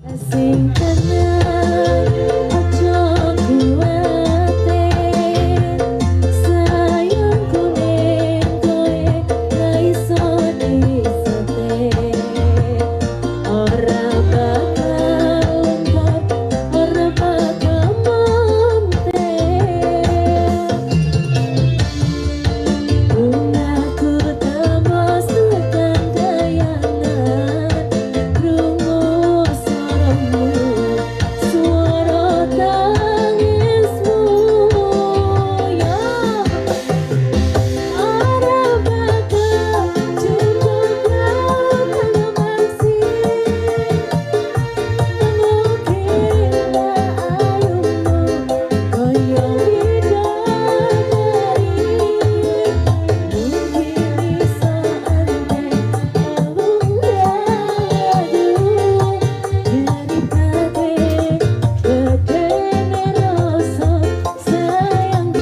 Sing tenang, ojo kuwate, sayangku ning kowe ra iso disete. Ora bakal untuk, ora bakal montek. Bungaku tembus tekan kayangan, krungu suaramu, suara tangismu. Ya, ora bakal cukup kalamansi, mungkin ayumu koyo bidadari. Mungkin iso ante elung ngadu, nyaritake gedene rasa sayang.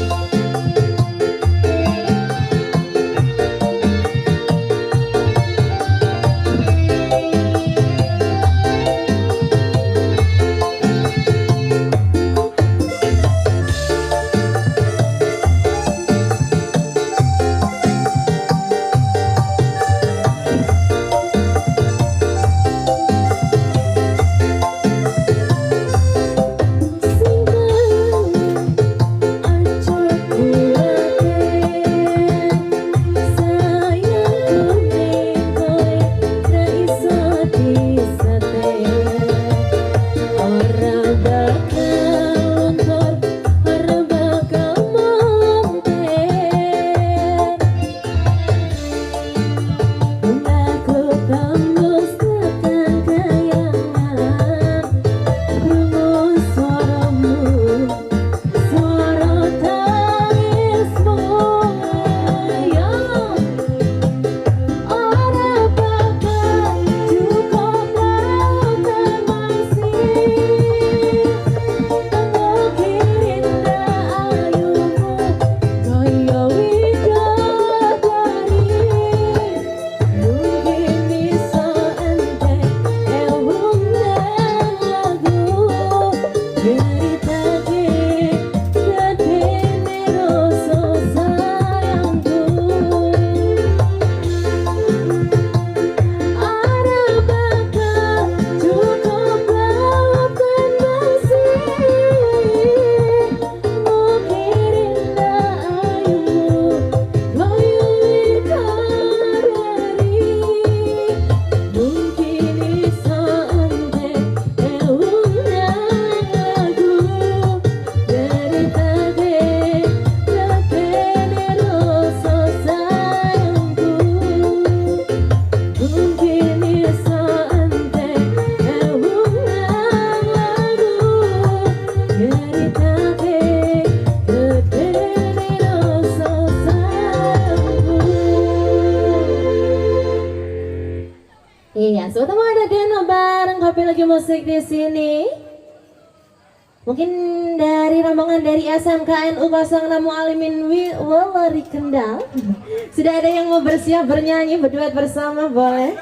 Iya, sebetulnya ada Deno bareng kopi lagi musik di sini. Mungkin dari rombongan dari SMKNU 06 Alimin Walari Kendal. Sudah ada yang mau bersiap bernyanyi berduet bersama, boleh?